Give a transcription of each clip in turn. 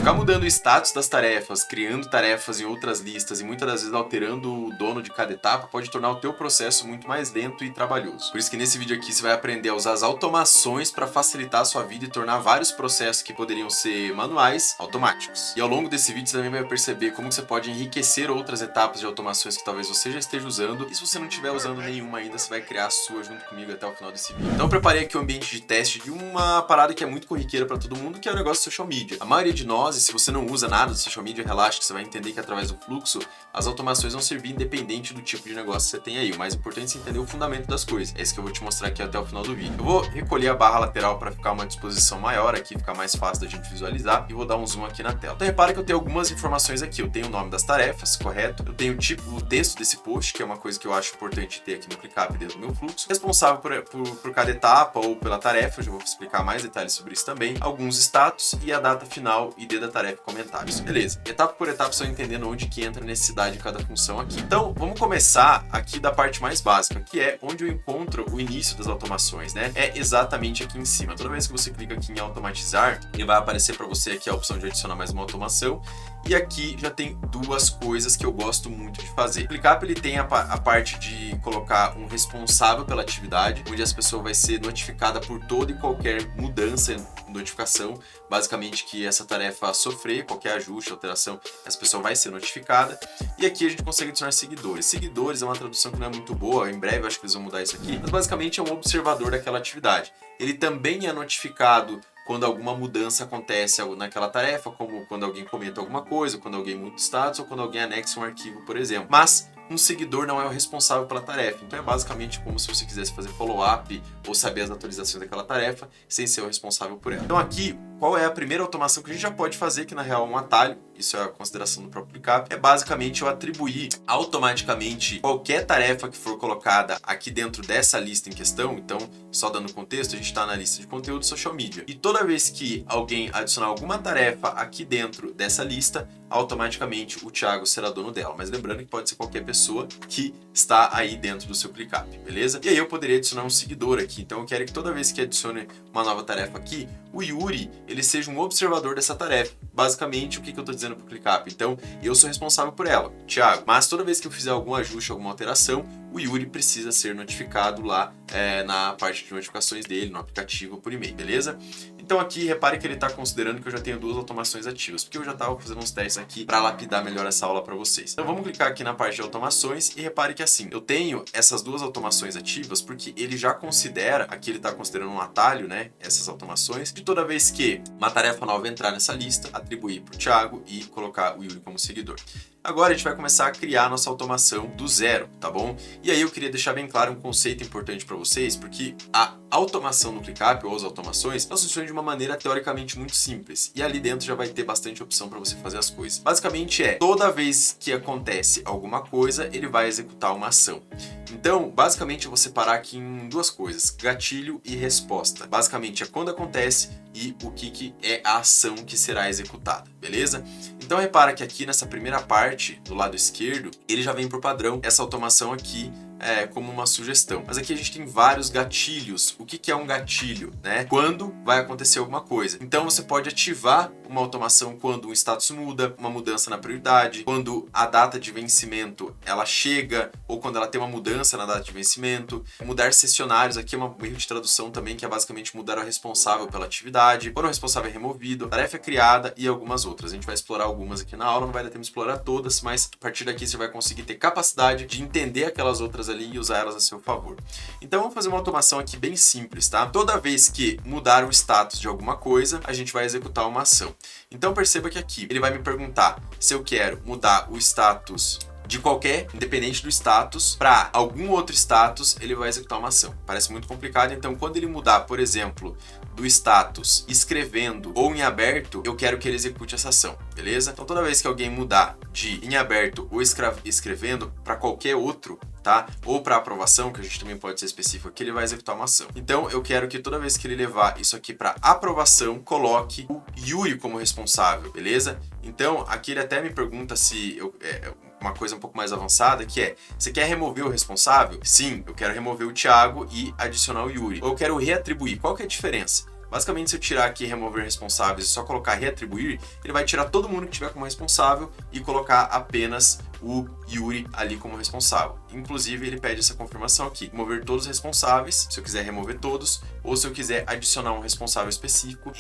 Ficar mudando o status das tarefas, criando tarefas em outras listas e muitas das vezes alterando o dono de cada etapa pode tornar o teu processo muito mais lento e trabalhoso. Por isso que nesse vídeo aqui você vai aprender a usar as automações para facilitar a sua vida e tornar vários processos que poderiam ser manuais automáticos. E ao longo desse vídeo você também vai perceber como você pode enriquecer outras etapas de automações que talvez você já esteja usando, e se você não estiver usando nenhuma ainda, você vai criar a sua junto comigo até o final desse vídeo. Então eu preparei aqui um ambiente de teste de uma parada que é muito corriqueira para todo mundo, que é o negócio de social media. A maioria de nós, e se você não usa nada do social media, relaxa que você vai entender que através do fluxo as automações vão servir independente do tipo de negócio que você tem aí. O mais importante é você entender o fundamento das coisas. É isso que eu vou te mostrar aqui até o final do vídeo. Eu vou recolher a barra lateral para ficar uma disposição maior aqui, ficar mais fácil da gente visualizar, e vou dar um zoom aqui na tela. Então repara que eu tenho algumas informações aqui. Eu tenho o nome das tarefas, correto? Eu tenho o texto desse post, que é uma coisa que eu acho importante ter aqui no ClickUp dentro do meu fluxo. Responsável por cada etapa ou pela tarefa, eu já vou explicar mais detalhes sobre isso também. Alguns status e a data final, ID da tarefa e comentários. Beleza. Etapa por etapa, só entendendo onde que entra a necessidade de cada função aqui. Então, vamos começar aqui da parte mais básica, que é onde eu encontro o início das automações, né? É exatamente aqui em cima. Toda vez que você clica aqui em automatizar, ele vai aparecer para você aqui a opção de adicionar mais uma automação. E aqui já tem duas coisas que eu gosto muito de fazer. O ClickUp ele tem a parte de colocar um responsável pela atividade, onde essa pessoa vai ser notificada por toda e qualquer mudança, notificação, basicamente que essa tarefa sofrer, qualquer ajuste, alteração, essa pessoa vai ser notificada. E aqui a gente consegue adicionar seguidores. Seguidores é uma tradução que não é muito boa, em breve eu acho que eles vão mudar isso aqui, mas basicamente é um observador daquela atividade. Ele também é notificado quando alguma mudança acontece naquela tarefa, como quando alguém comenta alguma coisa, quando alguém muda o status ou quando alguém anexa um arquivo, por exemplo. Mas um seguidor não é o responsável pela tarefa, então é basicamente como se você quisesse fazer follow-up ou saber as atualizações daquela tarefa sem ser o responsável por ela. Então aqui, qual é a primeira automação que a gente já pode fazer, que na real é um atalho, isso é a consideração do próprio ClickUp, é basicamente eu atribuir automaticamente qualquer tarefa que for colocada aqui dentro dessa lista em questão. Então, só dando contexto, a gente está na lista de conteúdo social media. E toda vez que alguém adicionar alguma tarefa aqui dentro dessa lista, automaticamente o Thiago será dono dela. Mas lembrando que pode ser qualquer pessoa que está aí dentro do seu ClickUp, beleza? E aí eu poderia adicionar um seguidor aqui. Então eu quero que toda vez que adicione uma nova tarefa aqui, o Yuri, ele seja um observador dessa tarefa. Basicamente, o que eu estou dizendo para o ClickUp? Então, eu sou responsável por ela, Thiago. Mas toda vez que eu fizer algum ajuste, alguma alteração, o Yuri precisa ser notificado lá na parte de notificações dele, no aplicativo, por e-mail, beleza? Então aqui, repare que ele está considerando que eu já tenho duas automações ativas, porque eu já estava fazendo uns testes aqui para lapidar melhor essa aula para vocês. Então vamos clicar aqui na parte de automações e repare que assim, eu tenho essas duas automações ativas porque ele já considera, aqui ele está considerando um atalho, né, essas automações, de toda vez que uma tarefa nova entrar nessa lista, atribuir para o Thiago e colocar o Yuri como seguidor. Agora a gente vai começar a criar a nossa automação do zero, tá bom? E aí eu queria deixar bem claro um conceito importante para vocês, porque a automação no ClickUp ou as automações, elas funcionam de uma maneira teoricamente muito simples. E ali dentro já vai ter bastante opção para você fazer as coisas. Basicamente toda vez que acontece alguma coisa, ele vai executar uma ação. Então, basicamente eu vou separar aqui em duas coisas, gatilho e resposta. Basicamente é quando acontece e o que é a ação que será executada, beleza? Então repara que aqui nessa primeira parte, do lado esquerdo, ele já vem por padrão essa automação aqui como uma sugestão. Mas aqui a gente tem vários gatilhos. O que é um gatilho, né? Quando vai acontecer alguma coisa. Então você pode ativar uma automação quando um status muda, uma mudança na prioridade, quando a data de vencimento ela chega, ou quando ela tem uma mudança na data de vencimento. Mudar sessionários, aqui é um erro de tradução também, que é basicamente mudar o responsável pela atividade, quando o responsável é removido, a tarefa é criada e algumas outras. A gente vai explorar algumas aqui na aula, não vai dar tempo de explorar todas, mas a partir daqui você vai conseguir ter capacidade de entender aquelas outras ali e usar elas a seu favor. Então vamos fazer uma automação aqui bem simples, tá? Toda vez que mudar o status de alguma coisa, a gente vai executar uma ação. Então perceba que aqui ele vai me perguntar se eu quero mudar o status de qualquer, independente do status, para algum outro status, ele vai executar uma ação. Parece muito complicado, então quando ele mudar, por exemplo, do status escrevendo ou em aberto, eu quero que ele execute essa ação, beleza? Então toda vez que alguém mudar de em aberto ou escrevendo para qualquer outro, tá? Ou para aprovação, que a gente também pode ser específico aqui, ele vai executar uma ação. Então eu quero que toda vez que ele levar isso aqui para aprovação, coloque o Yuri como responsável, beleza? Então aqui ele até me pergunta se uma coisa um pouco mais avançada, que é: você quer remover o responsável? Sim, eu quero remover o Thiago e adicionar o Yuri. Ou eu quero reatribuir. Qual que é a diferença? Basicamente, se eu tirar aqui remover responsáveis e só colocar reatribuir, ele vai tirar todo mundo que tiver como responsável e colocar apenas o Yuri ali como responsável. Inclusive, ele pede essa confirmação aqui: remover todos os responsáveis, se eu quiser remover todos, ou se eu quiser adicionar um responsável específico,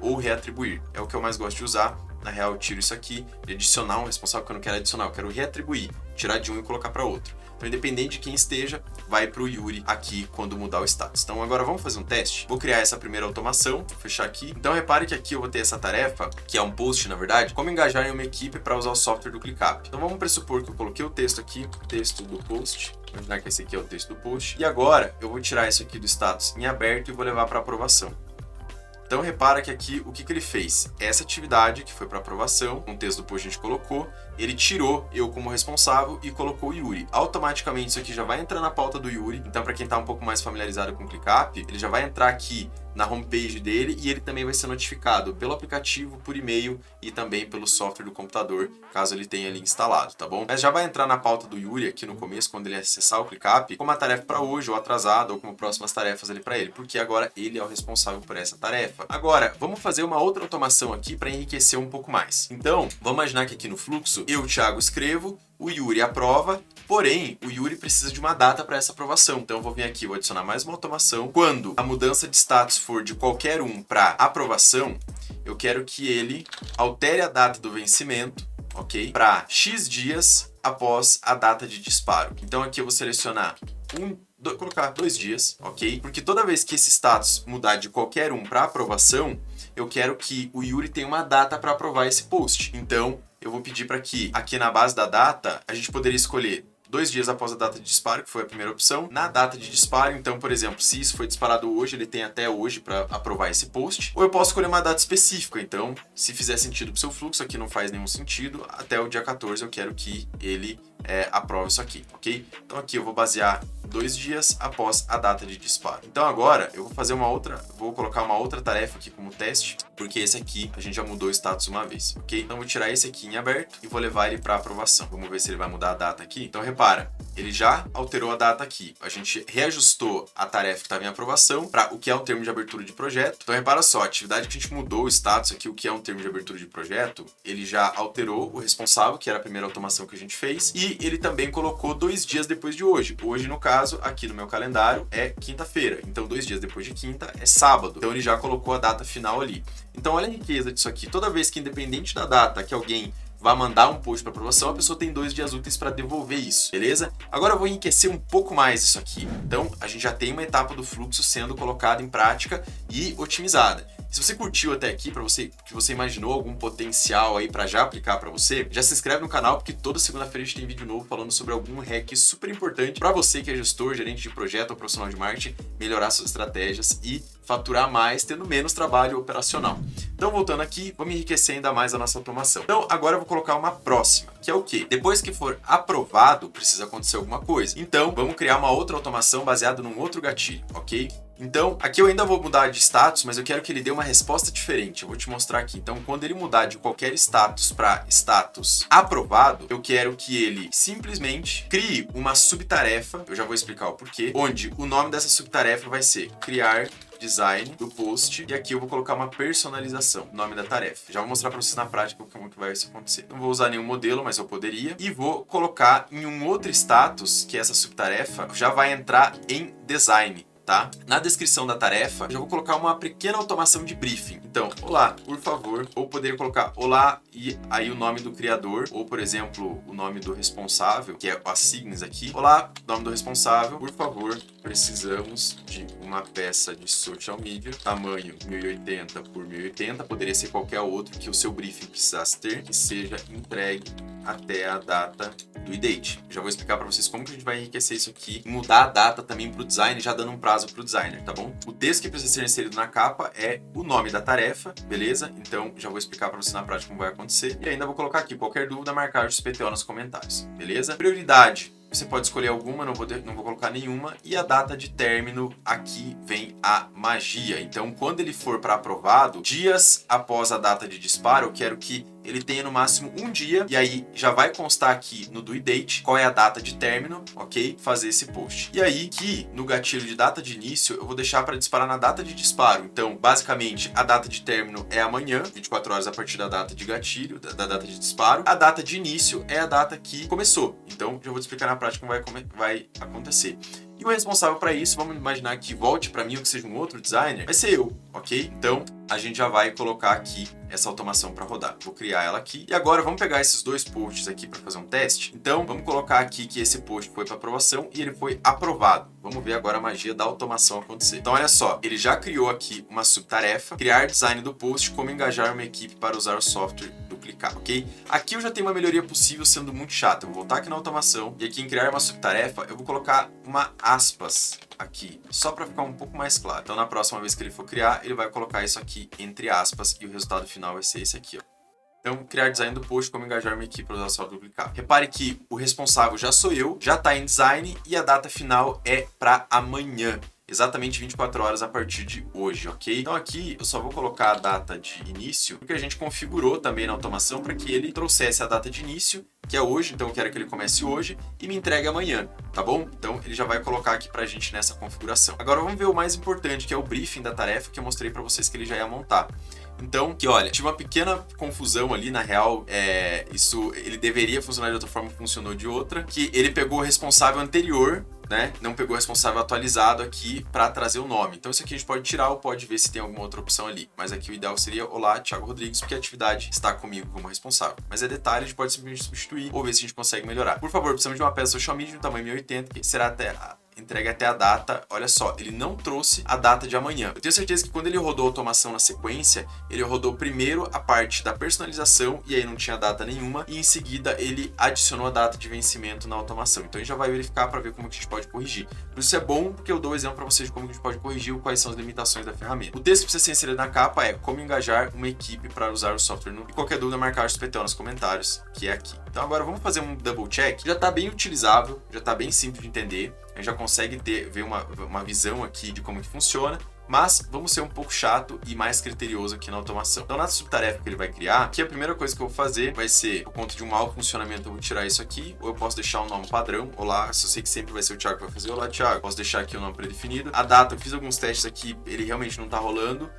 ou reatribuir. É o que eu mais gosto de usar. Na real, eu tiro isso aqui de adicionar um responsável que eu não quero adicionar, eu quero reatribuir, tirar de um e colocar para outro. Então, independente de quem esteja, vai para o Yuri aqui quando mudar o status. Então, agora vamos fazer um teste. Vou criar essa primeira automação, vou fechar aqui. Então, repare que aqui eu vou ter essa tarefa, que é um post, na verdade, como engajar em uma equipe para usar o software do ClickUp. Então, vamos pressupor que eu coloquei o texto aqui, texto do post. Vou imaginar que esse aqui é o texto do post. E agora, eu vou tirar isso aqui do status em aberto e vou levar para aprovação. Então, repara que aqui, o que ele fez? Essa atividade, que foi para aprovação, no texto do post a gente colocou, ele tirou eu como responsável e colocou o Yuri. Automaticamente, isso aqui já vai entrar na pauta do Yuri. Então, para quem está um pouco mais familiarizado com o ClickUp, ele já vai entrar aqui na homepage dele e ele também vai ser notificado pelo aplicativo, por e-mail e também pelo software do computador, caso ele tenha ali instalado, tá bom? Mas já vai entrar na pauta do Yuri aqui no começo, quando ele acessar o ClickUp, como uma tarefa para hoje, ou atrasada, ou como próximas tarefas ali para ele, porque agora ele é o responsável por essa tarefa. Agora, vamos fazer uma outra automação aqui para enriquecer um pouco mais. Então, vamos imaginar que aqui no fluxo, eu, Thiago, escrevo, o Yuri aprova, porém, o Yuri precisa de uma data para essa aprovação. Então, eu vou vir aqui, vou adicionar mais uma automação. Quando a mudança de status for de qualquer um para aprovação, eu quero que ele altere a data do vencimento, ok? Para X dias após a data de disparo. Então, aqui eu vou selecionar colocar 2 dias, ok? Porque toda vez que esse status mudar de qualquer um para aprovação, eu quero que o Yuri tenha uma data para aprovar esse post. Então, eu vou pedir para que aqui na base da data, a gente poderia escolher 2 dias após a data de disparo, que foi a primeira opção. Na data de disparo, então, por exemplo, se isso foi disparado hoje, ele tem até hoje para aprovar esse post. Ou eu posso escolher uma data específica. Então, se fizer sentido para o seu fluxo, aqui não faz nenhum sentido. Até o dia 14 eu quero que ele aprove isso aqui, ok? Então aqui eu vou basear 2 dias após a data de disparo. Então agora eu vou fazer vou colocar uma outra tarefa aqui como teste, porque esse aqui a gente já mudou o status uma vez, ok? Então eu vou tirar esse aqui em aberto e vou levar ele para aprovação. Vamos ver se ele vai mudar a data aqui. Então repara, ele já alterou a data aqui. A gente reajustou a tarefa que estava em aprovação para o que é um termo de abertura de projeto. Então repara só, a atividade que a gente mudou o status aqui, o que é um termo de abertura de projeto, ele já alterou o responsável, que era a primeira automação que a gente fez, e ele também colocou 2 dias depois de hoje. Hoje, no caso, aqui no meu calendário é quinta-feira. Então, 2 dias depois de quinta é sábado. Então, ele já colocou a data final ali. Então, olha a riqueza disso aqui. Toda vez que, independente da data que alguém vai mandar um post para aprovação, a pessoa tem 2 dias úteis para devolver isso, beleza? Agora eu vou enriquecer um pouco mais isso aqui. Então, a gente já tem uma etapa do fluxo sendo colocada em prática e otimizada. Se você curtiu até aqui, que você imaginou algum potencial aí para já aplicar para você, já se inscreve no canal, porque toda segunda-feira a gente tem vídeo novo falando sobre algum hack super importante para você que é gestor, gerente de projeto ou profissional de marketing, melhorar suas estratégias e faturar mais, tendo menos trabalho operacional. Então, voltando aqui, vamos enriquecer ainda mais a nossa automação. Então, agora eu vou colocar uma próxima, que é o quê? Depois que for aprovado, precisa acontecer alguma coisa. Então, vamos criar uma outra automação baseada num outro gatilho, ok? Então, aqui eu ainda vou mudar de status, mas eu quero que ele dê uma resposta diferente. Eu vou te mostrar aqui. Então, quando ele mudar de qualquer status para status aprovado, eu quero que ele simplesmente crie uma subtarefa, eu já vou explicar o porquê, onde o nome dessa subtarefa vai ser criar design do post, e aqui eu vou colocar uma personalização, nome da tarefa. Já vou mostrar para vocês na prática como que vai isso acontecer. Não vou usar nenhum modelo, mas eu poderia, e vou colocar em um outro status, que essa subtarefa já vai entrar em design. Tá? Na descrição da tarefa, já vou colocar uma pequena automação de briefing. Então, olá, por favor, ou poderia colocar olá e aí o nome do criador, ou por exemplo, o nome do responsável, que é a Signes aqui. Olá, nome do responsável, por favor, precisamos de uma peça de social media, tamanho 1080 por 1080, poderia ser qualquer outro que o seu briefing precisasse ter, que seja entregue até a data do date. Já vou explicar para vocês como que a gente vai enriquecer isso aqui, mudar a data também para o design, já dando um prazo para o designer, tá bom? O texto que precisa ser inserido na capa é o nome da tarefa, beleza? Então já vou explicar para vocês na prática como vai acontecer, e ainda vou colocar aqui qualquer dúvida, marcar o XPTO nos comentários, beleza? Prioridade. Você pode escolher alguma, não vou colocar nenhuma. E a data de término, aqui vem a magia. Então, quando ele for para aprovado, dias após a data de disparo, eu quero que ele tenha no máximo um dia, e aí já vai constar aqui no due date qual é a data de término, ok? Fazer esse post. E aí, que no gatilho de data de início, eu vou deixar para disparar na data de disparo. Então, basicamente, a data de término é amanhã, 24 horas a partir da data de gatilho, da data de disparo. A data de início é a data que começou. Então, já vou te explicar na prática como vai acontecer. E o responsável para isso, vamos imaginar que volte para mim ou que seja um outro designer, vai ser eu, ok? Então, a gente já vai colocar aqui essa automação para rodar. Vou criar ela aqui. E agora, vamos pegar esses dois posts aqui para fazer um teste. Então, vamos colocar aqui que esse post foi para aprovação e ele foi aprovado. Vamos ver agora a magia da automação acontecer. Então, olha só, ele já criou aqui uma subtarefa, criar design do post, como engajar uma equipe para usar o software do Clicar, ok? Aqui eu já tenho uma melhoria possível sendo muito chato. Eu vou voltar aqui na automação e aqui em criar uma subtarefa, eu vou colocar uma aspas aqui, só para ficar um pouco mais claro. Então, na próxima vez que ele for criar, ele vai colocar isso aqui entre aspas e o resultado final vai ser esse aqui, ó. Então, criar design do post, como engajar uma equipe para usar o software do Clicar. Repare que o responsável já sou eu, já está em design e a data final é para amanhã. Exatamente 24 horas a partir de hoje, ok? Então aqui eu só vou colocar a data de início, porque a gente configurou também na automação para que ele trouxesse a data de início, que é hoje, então eu quero que ele comece hoje e me entregue amanhã, tá bom? Então ele já vai colocar aqui pra gente nessa configuração. Agora vamos ver o mais importante, que é o briefing da tarefa, que eu mostrei para vocês que ele já ia montar. Então, que olha, tive uma pequena confusão ali, na real, ele deveria funcionar de outra forma, funcionou de outra, que ele pegou o responsável anterior, né? Não pegou o responsável atualizado aqui para trazer o nome. Então isso aqui a gente pode tirar ou pode ver se tem alguma outra opção ali. Mas aqui o ideal seria olá, Thiago Rodrigues, porque a atividade está comigo como responsável. Mas é detalhe, a gente pode simplesmente substituir ou ver se a gente consegue melhorar. Por favor, precisamos de uma peça social media no tamanho 1080, que será entregue até a data. Olha só, ele não trouxe a data de amanhã. Eu tenho certeza que quando ele rodou a automação na sequência, ele rodou primeiro a parte da personalização e aí não tinha data nenhuma e em seguida ele adicionou a data de vencimento na automação. Então a gente já vai verificar para ver como que a gente pode corrigir. Por isso é bom porque eu dou o exemplo para vocês de como que a gente pode corrigir ou quais são as limitações da ferramenta. O texto que precisa ser inserido na capa é como engajar uma equipe para usar o software no... E qualquer dúvida marcar o SPTO nos comentários, que é aqui. Então agora vamos fazer um double check. Já está bem utilizável, já está bem simples de entender. A gente já consegue ver uma visão aqui de como que funciona, mas vamos ser um pouco chato e mais criterioso aqui na automação. Então, na subtarefa que ele vai criar, aqui a primeira coisa que eu vou fazer vai ser, por conta de um mau funcionamento, eu vou tirar isso aqui, ou eu posso deixar um nome padrão, olá, se eu sei que sempre vai ser o Thiago que vai fazer, olá, Thiago. Posso deixar aqui o nome predefinido. A data, eu fiz alguns testes aqui, ele realmente não tá rolando.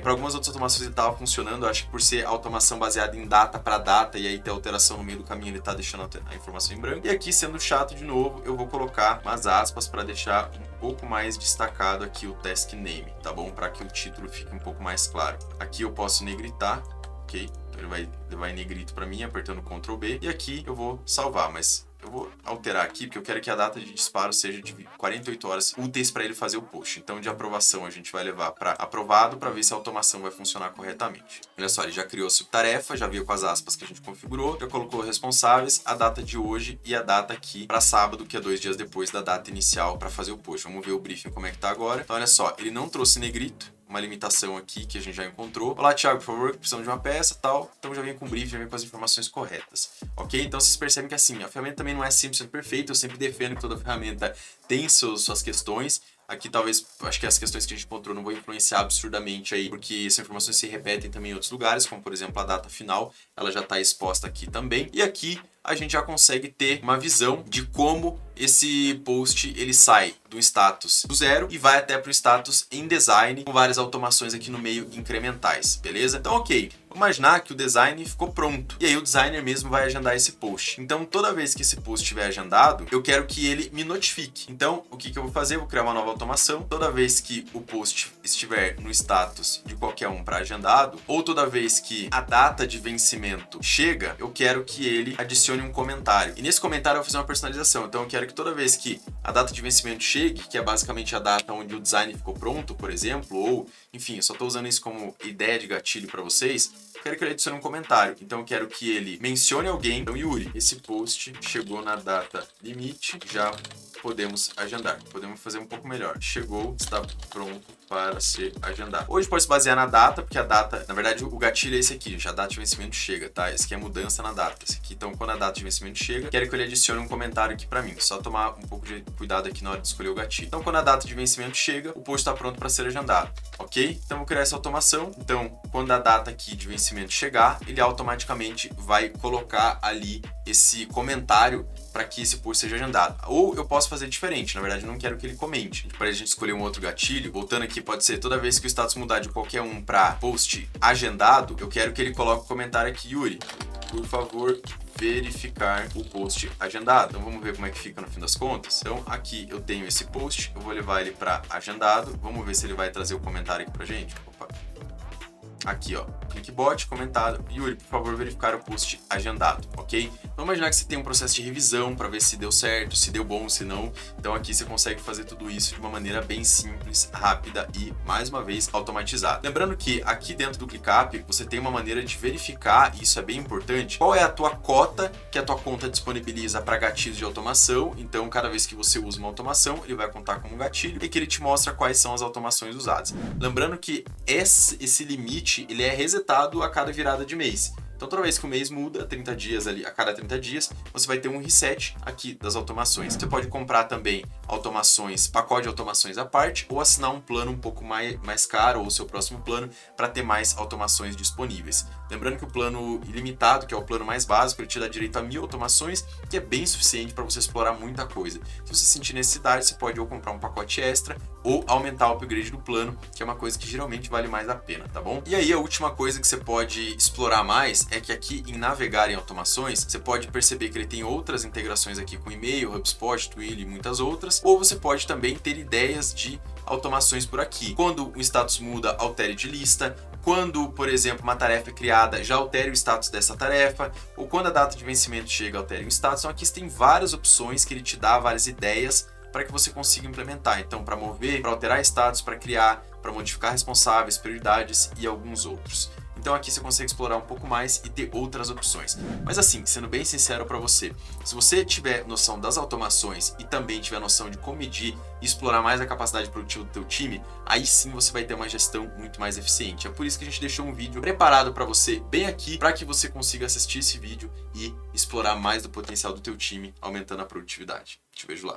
Para algumas outras automações ele tava funcionando, eu acho que por ser automação baseada em data para data e aí ter alteração no meio do caminho, ele tá deixando a informação em branco. E aqui, sendo chato de novo, eu vou colocar umas aspas para deixar um pouco mais destacado aqui o task name, tá bom? Para que o título fique um pouco mais claro. Aqui eu posso negritar, ok? Ele vai levar em negrito para mim, apertando Ctrl B. E aqui eu vou salvar, mas eu vou alterar aqui, porque eu quero que a data de disparo seja de 48 horas úteis para ele fazer o post. Então, de aprovação, a gente vai levar para aprovado para ver se a automação vai funcionar corretamente. Olha só, ele já criou a subtarefa, já veio com as aspas que a gente configurou, já colocou responsáveis, a data de hoje e a data aqui para sábado, que é 2 dias depois da data inicial para fazer o post. Vamos ver o briefing como é que tá agora. Então, olha só, ele não trouxe negrito, uma limitação aqui que a gente já encontrou. Olá, Thiago, por favor, precisamos de uma peça e tal. Então já vem com o brief, já vem com as informações corretas. Ok? Então vocês percebem que assim, a ferramenta também não é 100% perfeita. Eu sempre defendo que toda ferramenta tem suas questões. Aqui talvez, acho que as questões que a gente encontrou não vão influenciar absurdamente aí, porque essas informações se repetem também em outros lugares, como por exemplo a data final, ela já está exposta aqui também. E aqui a gente já consegue ter uma visão de como esse post ele sai do status do 0 e vai até para o status em design, com várias automações aqui no meio incrementais, beleza? Então, ok. Vamos imaginar que o design ficou pronto. E aí o designer mesmo vai agendar esse post. Então, toda vez que esse post estiver agendado, eu quero que ele me notifique. Então, o que eu vou fazer? Eu vou criar uma nova automação. Toda vez que o post estiver no status de qualquer um para agendado, ou toda vez que a data de vencimento chega, eu quero que ele adicione um comentário. E nesse comentário eu vou fazer uma personalização. Então, eu quero que toda vez que a data de vencimento chegue, que é basicamente a data onde o design ficou pronto, por exemplo, ou, enfim, eu só estou usando isso como ideia de gatilho para vocês, eu quero que ele adicione um comentário. Então eu quero que ele mencione alguém. Então, Yuri, esse post chegou na data limite, já podemos agendar. Podemos fazer um pouco melhor. Chegou, está pronto para ser agendado. Hoje pode se basear na data, porque a data, na verdade, o gatilho é esse aqui, gente. A data de vencimento chega, tá? Esse aqui é mudança na data. Esse aqui, então, quando a data de vencimento chega, quero que ele adicione um comentário aqui para mim. Só tomar um pouco de cuidado aqui na hora de escolher o gatilho. Então, quando a data de vencimento chega, o post está pronto para ser agendado, ok? Então, vou criar essa automação. Então, quando a data aqui de vencimento chegar, ele automaticamente vai colocar ali esse comentário para que esse post seja agendado. Ou eu posso fazer diferente, na verdade eu não quero que ele comente. Para a gente escolher um outro gatilho, voltando aqui, pode ser toda vez que o status mudar de qualquer um para post agendado, eu quero que ele coloque o comentário aqui, Yuri, por favor, verificar o post agendado. Então vamos ver como é que fica no fim das contas. Então aqui eu tenho esse post, eu vou levar ele para agendado, vamos ver se ele vai trazer o comentário aqui pra gente. Opa. Aqui, ó, clickbot, comentado, Yuri, por favor, verificar o post agendado, ok? Vamos imaginar que você tem um processo de revisão para ver se deu certo, se deu bom, se não. Então aqui você consegue fazer tudo isso de uma maneira bem simples, rápida e, mais uma vez, automatizada. Lembrando que aqui dentro do ClickUp, você tem uma maneira de verificar, e isso é bem importante, qual é a tua cota que a tua conta disponibiliza para gatilhos de automação. Então, cada vez que você usa uma automação, ele vai contar como um gatilho e que ele te mostra quais são as automações usadas. Lembrando que esse limite ele é resetado a cada virada de mês. Então, toda vez que o mês muda, 30 dias ali, a cada 30 dias, você vai ter um reset aqui das automações. Você pode comprar também automações, pacote de automações à parte, ou assinar um plano um pouco mais caro, ou o seu próximo plano, para ter mais automações disponíveis. Lembrando que o plano ilimitado, que é o plano mais básico, ele te dá direito a 1000 automações, que é bem suficiente para você explorar muita coisa. Se você sentir necessidade, você pode ou comprar um pacote extra, ou aumentar o upgrade do plano, que é uma coisa que geralmente vale mais a pena, tá bom? E aí, a última coisa que você pode explorar mais é que aqui em navegar em automações, você pode perceber que ele tem outras integrações aqui com e-mail, HubSpot, Twilio e muitas outras, ou você pode também ter ideias de automações por aqui. Quando o status muda, altere de lista. Quando, por exemplo, uma tarefa é criada, já altere o status dessa tarefa, ou quando a data de vencimento chega, altere o status. Então aqui você tem várias opções que ele te dá, várias ideias para que você consiga implementar. Então, para mover, para alterar status, para criar, para modificar responsáveis, prioridades e alguns outros. Então aqui você consegue explorar um pouco mais e ter outras opções. Mas assim, sendo bem sincero para você, se você tiver noção das automações e também tiver noção de como medir e explorar mais a capacidade produtiva do teu time, aí sim você vai ter uma gestão muito mais eficiente. É por isso que a gente deixou um vídeo preparado para você bem aqui, para que você consiga assistir esse vídeo e explorar mais do potencial do teu time, aumentando a produtividade. Te vejo lá.